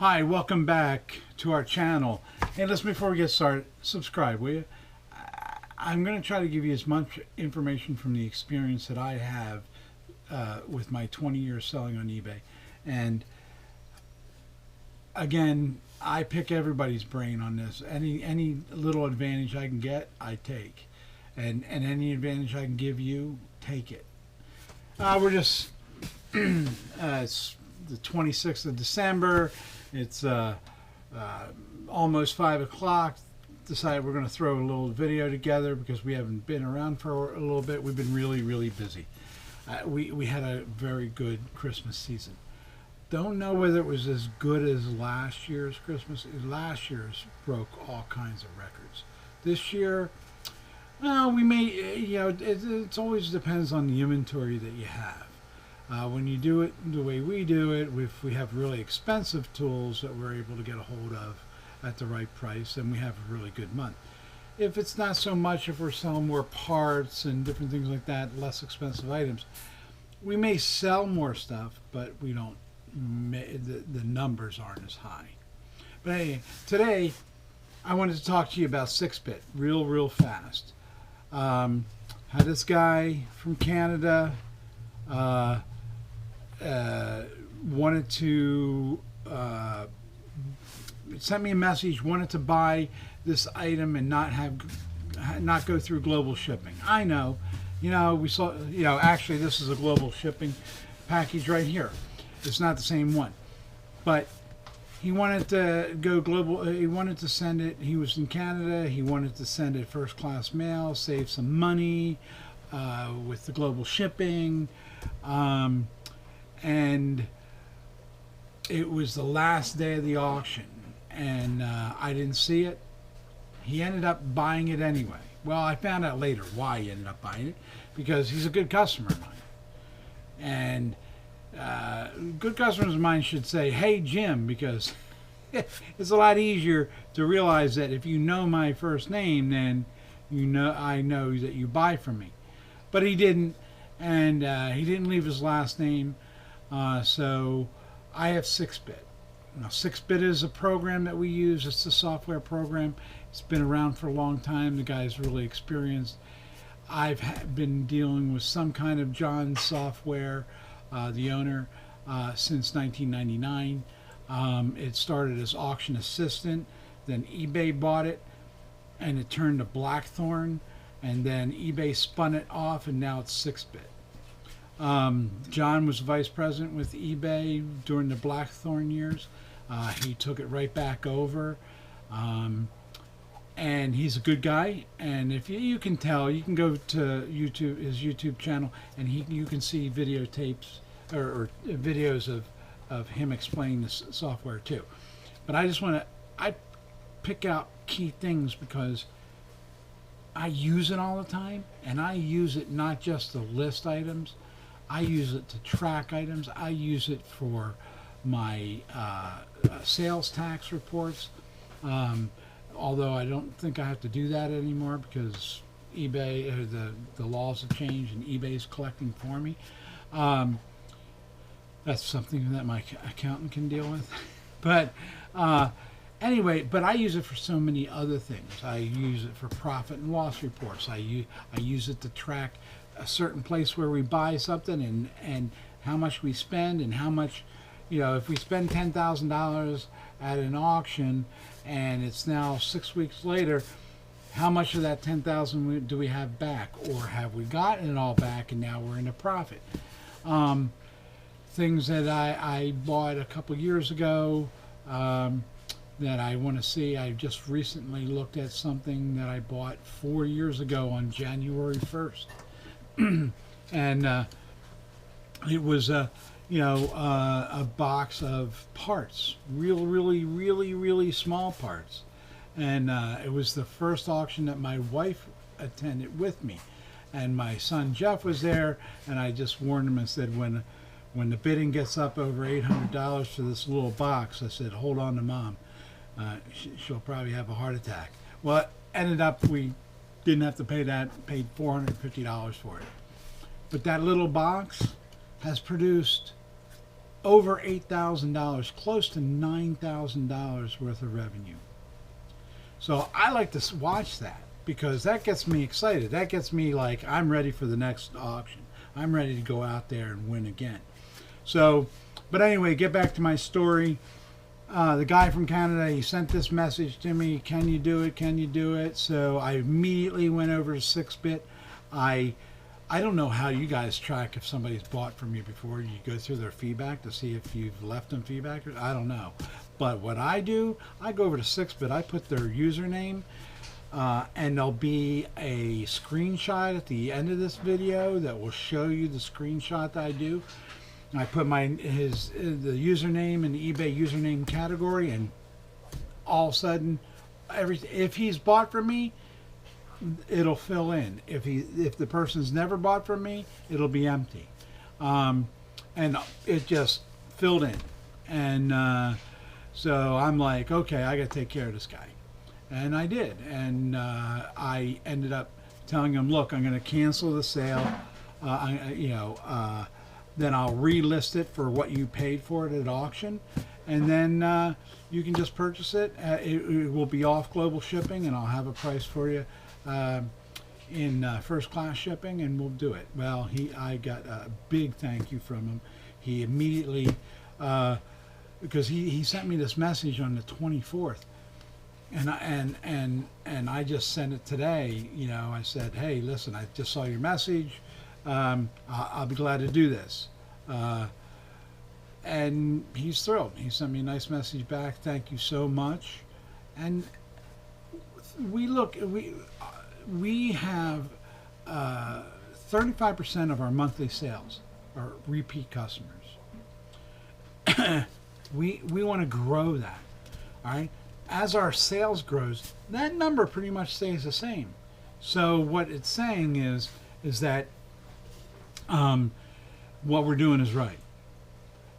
Hi, welcome back to our channel. Hey, listen, before we get started, subscribe, will you? I'm going to try to give you as much information from the experience that I have with my 20 years selling on eBay. And again, I pick everybody's brain on this. Any little advantage I can get, I take. And any advantage I can give you, take it. We're just, it's the 26th of December. It's almost 5 o'clock. Decided we're going to throw a little video together because we haven't been around for a little bit. We've been really busy. We had a very good Christmas season. Don't know whether it was as good as last year's Christmas. Last year's broke all kinds of records. This year, well, we may, it always depends on the inventory that you have. When you do it the way we do it, if we have really expensive tools that we're able to get a hold of at the right price, then we have a really good month. If it's not so much, if we're selling more parts and different things like that, less expensive items, we may sell more stuff, but we don't, the numbers aren't as high. But anyway, today I wanted to talk to you about SixBit real fast. Had this guy from Canada wanted to sent me a message, wanted to buy this item and not go through global shipping. I know, we saw, actually this is a global shipping package right here. It's not the same one, but he wanted to go global. He wanted to send it. He was in Canada. He wanted to send it first class mail, save some money with the global shipping. And it was the last day of the auction, and I didn't see it. He ended up buying it anyway. Well, I found out later why he ended up buying it, because he's a good customer of mine. And good customers of mine should say, "Hey, Jim," because it's a lot easier to realize that if you know my first name, then I know that you buy from me. But he didn't, and he didn't leave his last name. So I have SixBit. Now, SixBit is a program that we use. It's a software program. It's been around for a long time. The guy's really experienced. I've been dealing with some kind of John software, the owner, since 1999. It started as Auction Assistant, then eBay bought it, and it turned to Blackthorn, and then eBay spun it off, and now it's SixBit. John was vice president with eBay during the Blackthorn years. He took it right back over, and he's a good guy. And if you can tell, you can go to YouTube, his YouTube channel, and you can see videotapes or videos of him explaining this software too. But I pick out key things because I use it all the time, and I use it not just to list items. I use it to track items. I use it for my sales tax reports, although I don't think I have to do that anymore because eBay, the laws have changed and eBay is collecting for me. That's something that my accountant can deal with. But anyway, but I use it for so many other things. I use it for profit and loss reports. I use it to track a certain place where we buy something and how much we spend, and how much, if we spend $10,000 at an auction and it's now 6 weeks later, how much of that $10,000 do we have back, or have we gotten it all back and now we're in a profit? Things that I bought a couple years ago that I want to see. I just recently looked at something that I bought 4 years ago on January 1st. And it was a box of parts, really small parts, and it was the first auction that my wife attended with me, and my son Jeff was there, and I just warned him and said, when the bidding gets up over $800 for this little box, I said, hold on to Mom, she'll probably have a heart attack. Well, it ended up we didn't have to pay that, paid $450 for it. But that little box has produced over $8,000, close to $9,000 worth of revenue. So I like to watch that because that gets me excited. That gets me like, I'm ready for the next auction. I'm ready to go out there and win again. So, but anyway, get back to my story. The guy from Canada, he sent this message to me, can you do it, can you do it? So I immediately went over to SixBit. I don't know how you guys track if somebody's bought from you before. You go through their feedback to see if you've left them feedback. I don't know. But what I do, I go over to SixBit, I put their username, and there'll be a screenshot at the end of this video that will show you the screenshot that I do. I put the username in the eBay username category, and all of a sudden, if he's bought from me, it'll fill in. If the person's never bought from me, it'll be empty. And it just filled in. And so I'm like, okay, I got to take care of this guy. And I did. And I ended up telling him, look, I'm going to cancel the sale. Then I'll relist it for what you paid for it at auction, and then you can just purchase it. It will be off global shipping, and I'll have a price for you in first class shipping, and we'll do it. Well, I got a big thank you from him. He immediately, because he sent me this message on the 24th, and I just sent it today. You know, I said, hey, listen, I just saw your message. I'll be glad to do this. And he's thrilled. He sent me a nice message back. Thank you so much. And we have 35% of our monthly sales are repeat customers. we want to grow that. All right. As our sales grows, that number pretty much stays the same. So what it's saying is that what we're doing is right.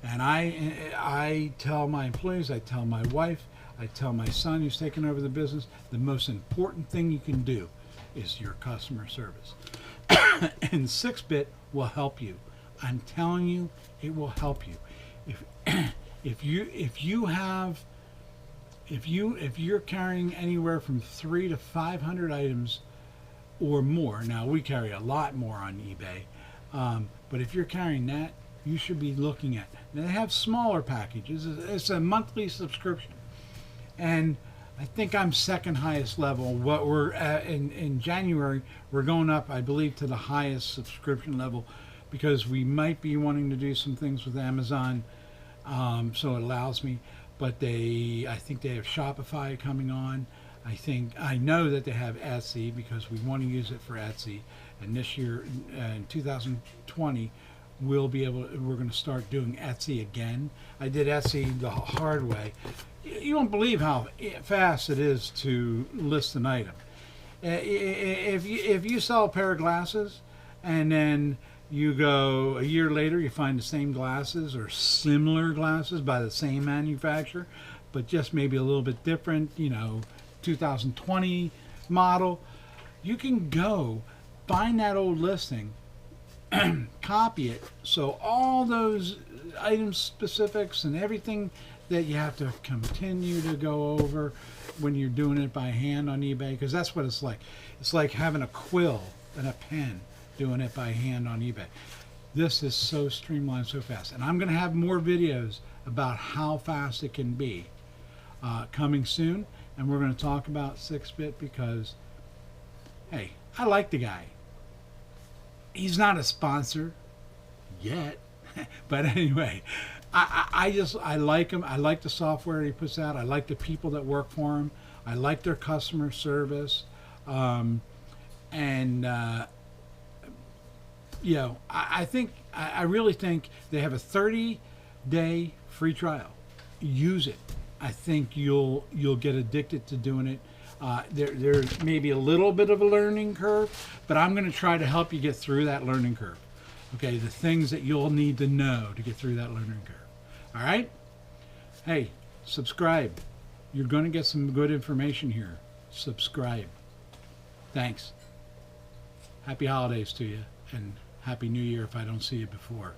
And I tell my employees, I tell my wife, I tell my son who's taken over the business, the most important thing you can do is your customer service. And SixBit will help you. I'm telling you, it will help you. If you're carrying anywhere from 300 to 500 items or more, now we carry a lot more on eBay. But if you're carrying that, you should be looking at. Now, they have smaller packages. It's a monthly subscription, and I think I'm second highest level. What we're at in January, we're going up, I believe, to the highest subscription level, because we might be wanting to do some things with Amazon, so it allows me. But I think they have Shopify coming on. I know that they have Etsy, because we want to use it for Etsy. And this year, in 2020, we're going to start doing Etsy again. I did Etsy the hard way. You won't believe how fast it is to list an item. If you sell a pair of glasses, and then you go a year later, you find the same glasses or similar glasses by the same manufacturer, but just maybe a little bit different, 2020 model, you can go find that old listing, copy it, so all those item specifics and everything that you have to continue to go over when you're doing it by hand on eBay, because that's what it's like. It's like having a quill and a pen doing it by hand on eBay. This is so streamlined, so fast. And I'm going to have more videos about how fast it can be coming soon. And we're going to talk about SixBit because, hey, I like the guy. He's not a sponsor yet, but anyway, I like him. I like the software he puts out. I like the people that work for him. I like their customer service, I really think they have a 30-day free trial. Use it. I think you'll get addicted to doing it. There's maybe a little bit of a learning curve, but I'm going to try to help you get through that learning curve. Okay, the things that you'll need to know to get through that learning curve. All right? Hey, subscribe. You're going to get some good information here. Subscribe. Thanks. Happy holidays to you, and Happy New Year if I don't see you before.